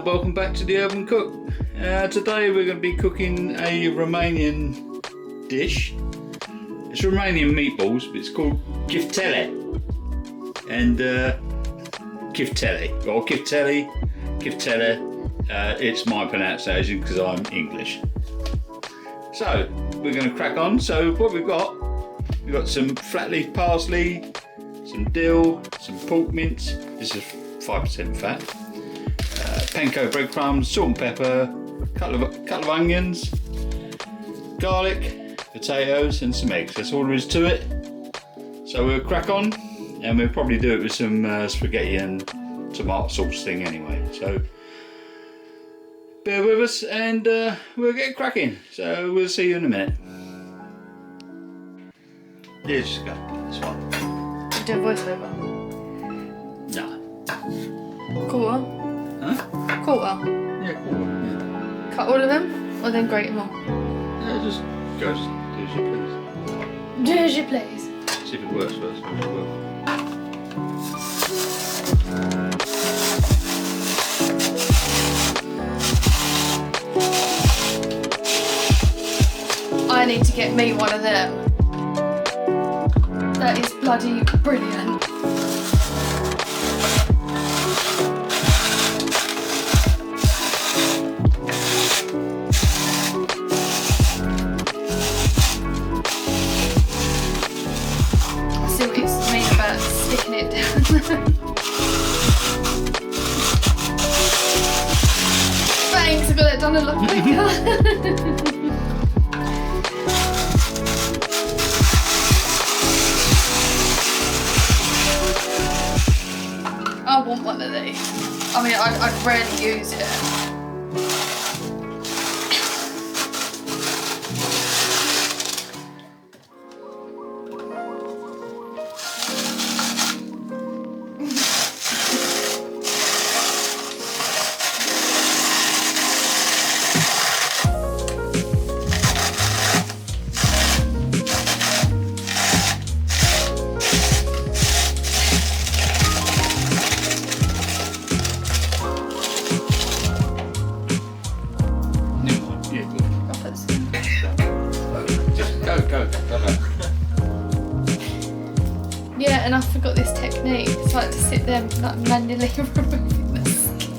Welcome back to the Urban Cook. Today we're going to be cooking a Romanian dish. It's Romanian meatballs, but it's called Chiftele. And Chiftele, or Chiftele, it's my pronunciation because I'm English. So we're going to crack on. So what we've got some flat leaf parsley, some dill, some pork mince. This is 5% fat. Panko breadcrumbs, salt and pepper, couple of onions, garlic, potatoes and some eggs. That's all there is to it. So we'll crack on, and we'll probably do it with some spaghetti and tomato sauce thing anyway. So bear with us and we'll get cracking. So we'll see you in a minute. Yeah, just go. This one. Do a voiceover. No. Quarter? Huh? Quarter? Yeah, quarter. Yeah. Cut all of them, or then grate them all? Yeah, just go do as you please. Do as you please. See if it works first. If it works. I need to get me one of them. That is bloody brilliant. Sticking it down. Thanks, I got that done a lot quicker. I want one of these. I mean, I'd rarely use it. Yeah, and I forgot this technique. It's like to sit there like manually removing the skin.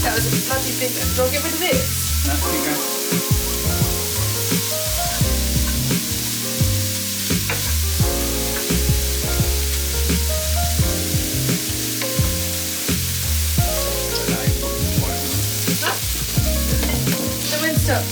That was a bloody big one. Do I get rid of this? No, there you go. So when stop?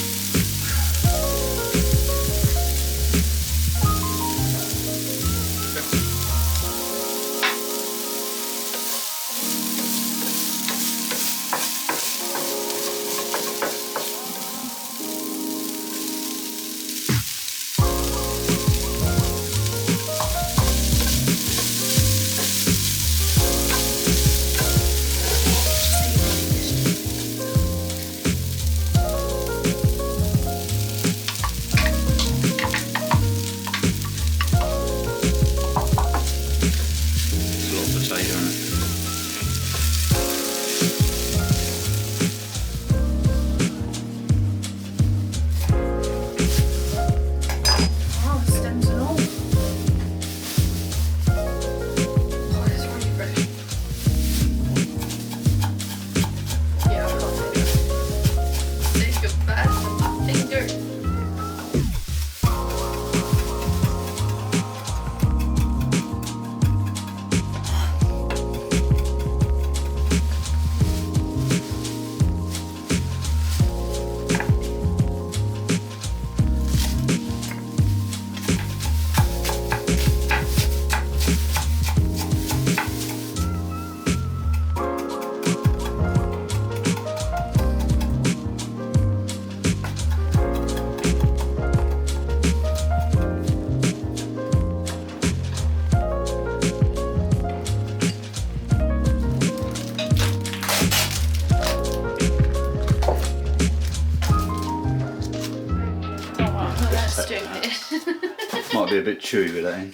might be a bit chewy with that in.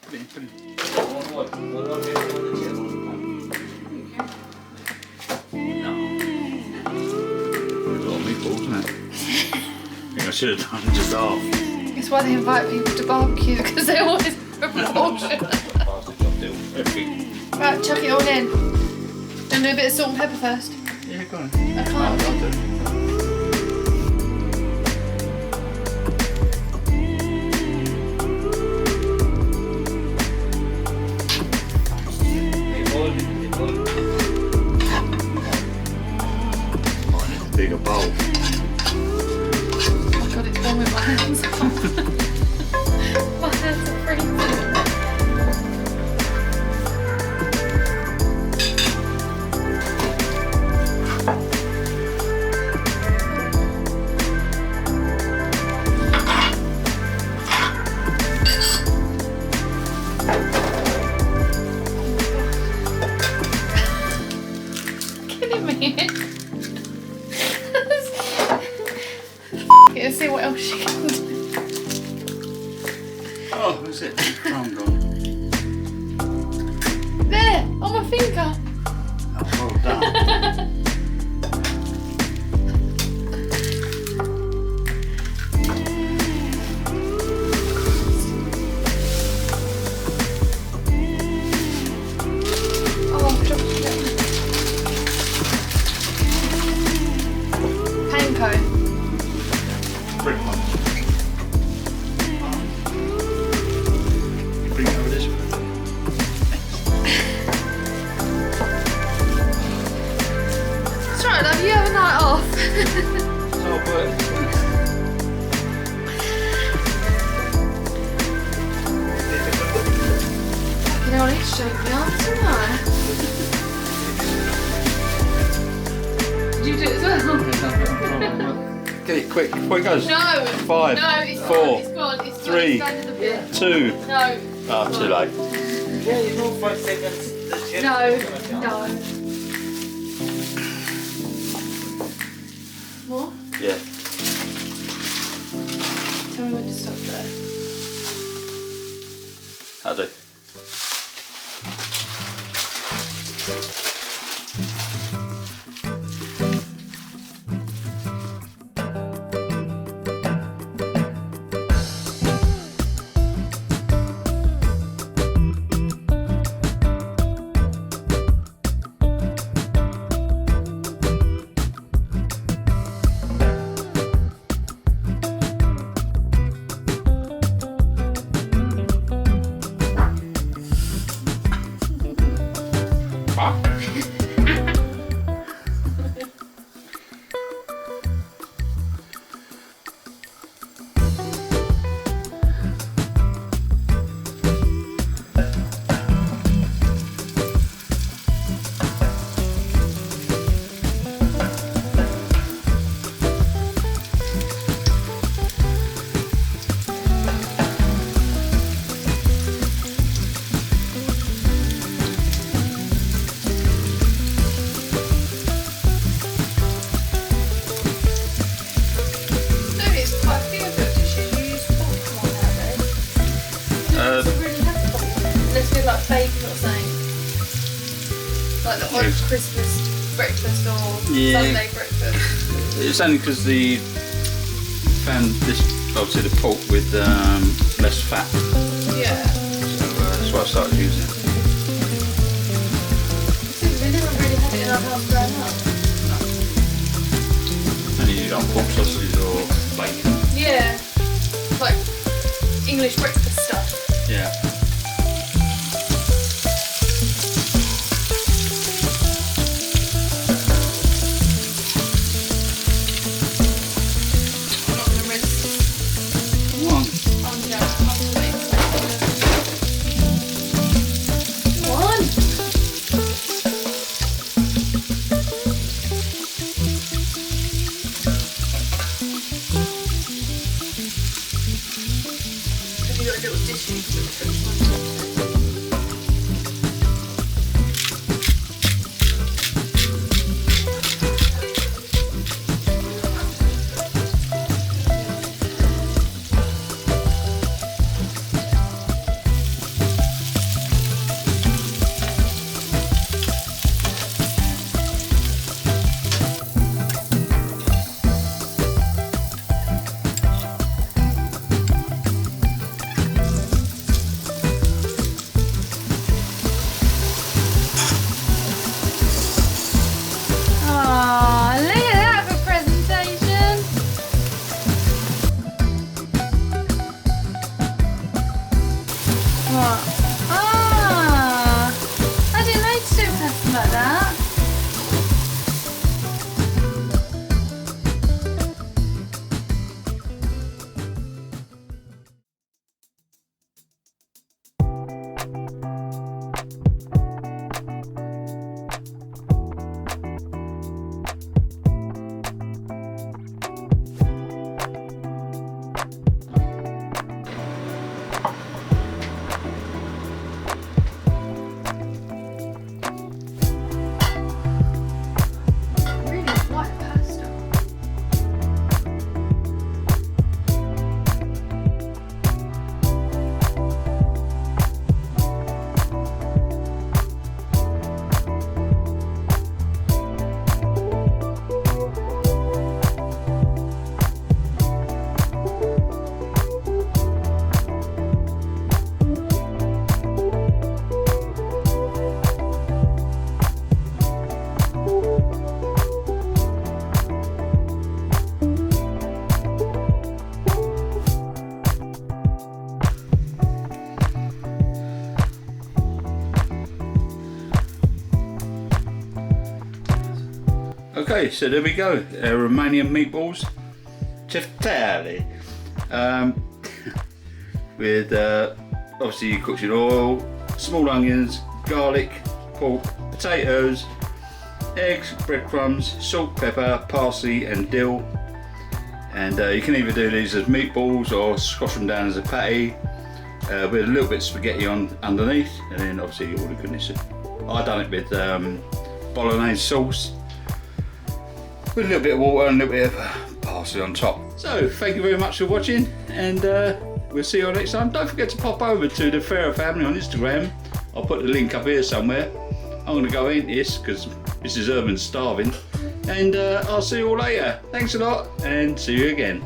There's a lot of meatballs, isn't it? I think I should have done just half. It's why they invite people to barbecue, because they always proportion. Right, chuck it all in. And do a bit of salt and pepper first. Yeah, go on. I can't. I'll do it. Bigger bowl. Oh my god, it's warm with my hands. My hands are freezing. Kidding me. Let's see what else she can do. Oh, what's it? Crumb gone. There, on my finger. Oh, well done. Oh, chocolate. Panko. Bring one. Bring over this one. It's right, love, you have a night off. It's all work. You know, it's showing me off tonight. Did you do it as well? Get it quick before it goes. No. 5, No, it's 4, gone. It's gone. It's 3, gone. It's under the bin. 2. No. Oh, too late. Yeah, you know, 5 seconds. The chef No. is gonna jump. No. More? Yeah. Tell me when to stop there. I'll do. Like bacon or something. Like the old Christmas breakfast or Sunday breakfast. It's only because the found this obviously the pork with less fat. Yeah. So that's why I started using it. We never really had it in our house growing up. And you got pork sausages or bacon. Yeah. Like English breakfast stuff. Yeah. Have you got a little dish? Okay, so there we go. Romanian Meatballs Chiftele. With obviously you cooked in oil, small onions, garlic, pork, potatoes, eggs, breadcrumbs, salt, pepper, parsley and dill. And you can either do these as meatballs or squash them down as a patty with a little bit of spaghetti on underneath, and then obviously all the goodness. I done it with Bolognese sauce with a little bit of water and a little bit of parsley on top. So thank you very much for watching, and we'll see you all next time. Don't forget to pop over to the Farah family on Instagram. I'll put the link up here somewhere. I'm going to go eat this because Mrs. Urban's starving, and I'll see you all later. Thanks a lot, and see you again.